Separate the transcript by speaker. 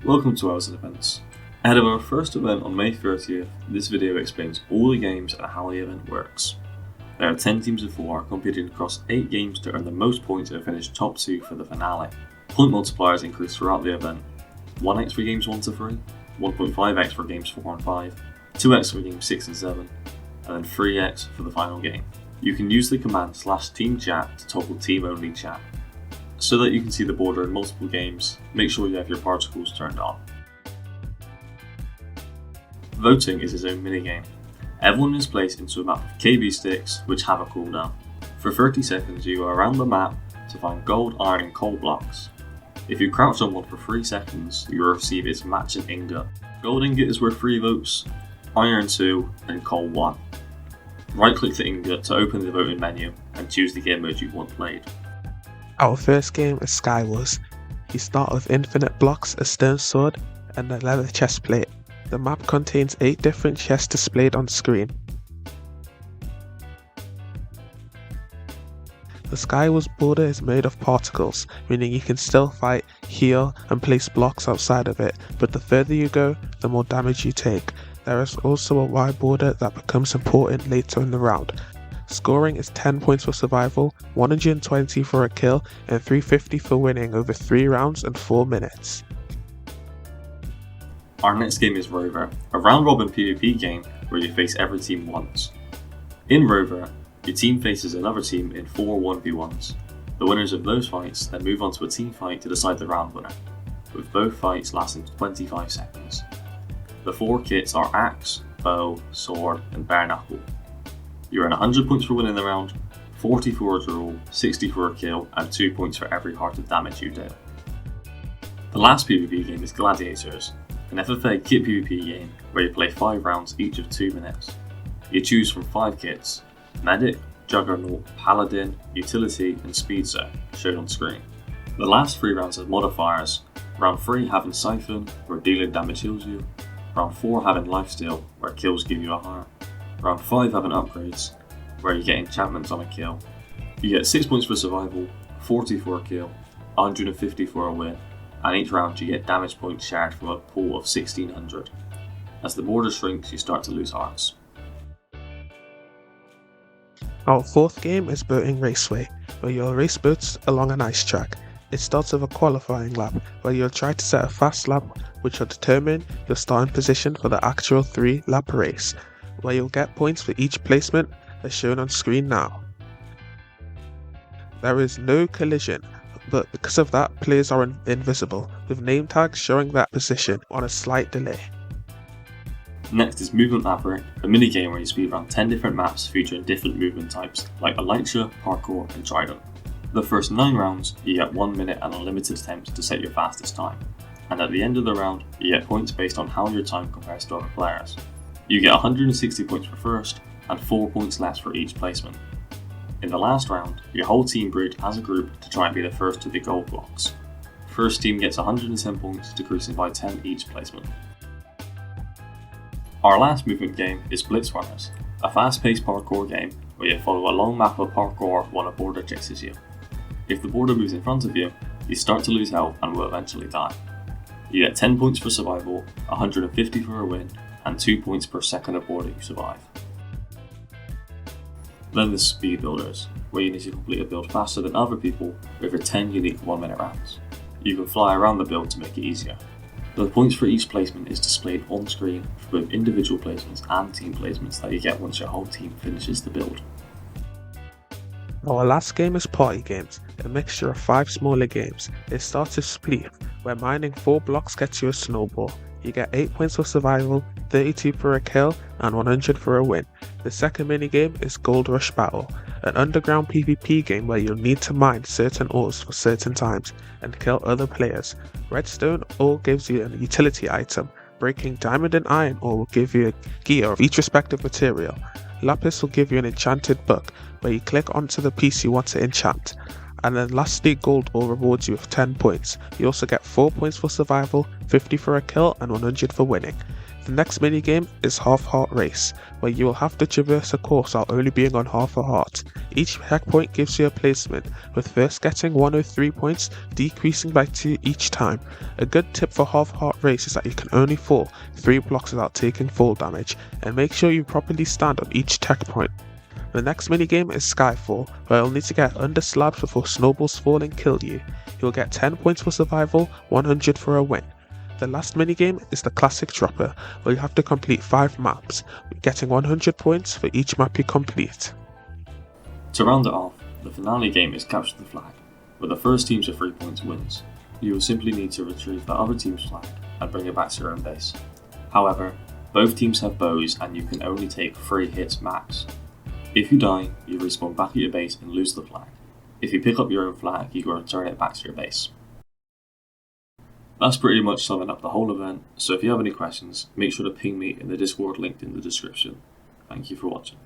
Speaker 1: Welcome to Ellzian events. Ahead of our first event on May 30th, this video explains all the games and how the event works. There are 10 teams of 4 competing across 8 games to earn the most points and finish top 2 for the finale. Point multipliers increase throughout the event. 1x for games 1 to 3, 1.5x for games 4 and 5, 2x for games 6 and 7, and then 3x for the final game. You can use the command /teamchat to toggle team only chat. So that you can see the border in multiple games, make sure you have your particles turned on. Voting is its own minigame. Everyone is placed into a map of KB sticks which have a cooldown. For 30 seconds you go around the map to find gold, iron and coal blocks. If you crouch on one for 3 seconds, you will receive its matching ingot. Gold ingot is worth 3 votes, iron 2 and coal 1. Right click the ingot to open the voting menu and choose the game mode you want played.
Speaker 2: Our first game is Skywars. You start with infinite blocks, a stone sword, and a leather chest plate. The map contains 8 different chests displayed on screen. The Skywars border is made of particles, meaning you can still fight, heal, and place blocks outside of it, but the further you go, the more damage you take. There is also a wide border that becomes important later in the round. Scoring is 10 points for survival, 120 for a kill, and 350 for winning over 3 rounds and 4 minutes.
Speaker 1: Our next game is Rover, a round-robin PvP game where you face every team once. In Rover, your team faces another team in 4 1v1s. The winners of those fights then move on to a team fight to decide the round winner, with both fights lasting 25 seconds. The 4 kits are Axe, Bow, Sword, and Bare Knuckle. You earn 100 points for winning the round, 40 for a draw, 60 for a kill, and 2 points for every heart of damage you deal. The last PvP game is Gladiators, an FFA kit PvP game where you play 5 rounds each of 2 minutes. You choose from 5 kits: Medic, Juggernaut, Paladin, Utility, and Speedster, shown on screen. The last 3 rounds have modifiers, round 3 having Siphon, where dealing damage heals you, round 4 having Lifesteal, where kills give you a heart, round 5 having upgrades, where you get enchantments on a kill. You get 6 points for survival, 40 for a kill, 150 for a win, and each round you get damage points shared from a pool of 1600. As the border shrinks, you start to lose hearts.
Speaker 2: Our fourth game is Boating Raceway, where you'll race boats along an ice track. It starts with a qualifying lap, where you'll try to set a fast lap which will determine your starting position for the actual 3-lap race, where you'll get points for each placement as shown on screen now. There is no collision, but because of that, players are invisible, with name tags showing that position on a slight delay.
Speaker 1: Next is Movement Labyrinth, a minigame where you speedrun 10 different maps featuring different movement types, like Elytra, Parkour, and Trident. The first 9 rounds, you get 1 minute and unlimited attempts to set your fastest time, and at the end of the round, you get points based on how your time compares to other players. You get 160 points for first, and 4 points less for each placement. In the last round, your whole team bridge as a group to try and be the first to the gold blocks. First team gets 110 points, decreasing by 10 each placement. Our last movement game is Blitz Runners, a fast-paced parkour game where you follow a long map of parkour while a border chases you. If the border moves in front of you, you start to lose health and will eventually die. You get 10 points for survival, 150 for a win, and 2 points per second of border you survive. Then there's Speed Builders, where you need to complete a build faster than other people over 10 unique 1-minute rounds. You can fly around the build to make it easier. The points for each placement is displayed on screen for both individual placements and team placements that you get once your whole team finishes the build.
Speaker 2: Our last game is Party Games, a mixture of 5 smaller games. It starts with Spleef, where mining 4 blocks gets you a snowball. You get 8 points for survival, 32 for a kill, and 100 for a win. The second minigame is Gold Rush Battle, an underground PvP game where you'll need to mine certain ores for certain times and kill other players. Redstone ore gives you a utility item, breaking diamond and iron ore will give you a gear of each respective material. Lapis will give you an enchanted book, where you click onto the piece you want to enchant. And then lastly, gold ore rewards you with 10 points. You also get 4 points for survival, 50 for a kill, and 100 for winning. The next minigame is Half Heart Race, where you will have to traverse a course while only being on half a heart. Each checkpoint gives you a placement, with first getting 103 points, decreasing by 2 each time. A good tip for Half Heart Race is that you can only fall 3 blocks without taking fall damage, and make sure you properly stand on each checkpoint. The next minigame is Skyfall, where you'll need to get under slabs before snowballs fall and kill you. You'll get 10 points for survival, 100 for a win. The last minigame is the Classic Dropper, where you have to complete 5 maps, getting 100 points for each map you complete.
Speaker 1: To round it off, the finale game is Capture the Flag, where the first team to 3 points wins. You will simply need to retrieve the other team's flag and bring it back to your own base. However, both teams have bows and you can only take 3 hits max. If you die, you respawn back at your base and lose the flag. If you pick up your own flag, you can return it back to your base. That's pretty much summing up the whole event, so if you have any questions, make sure to ping me in the Discord linked in the description. Thank you for watching.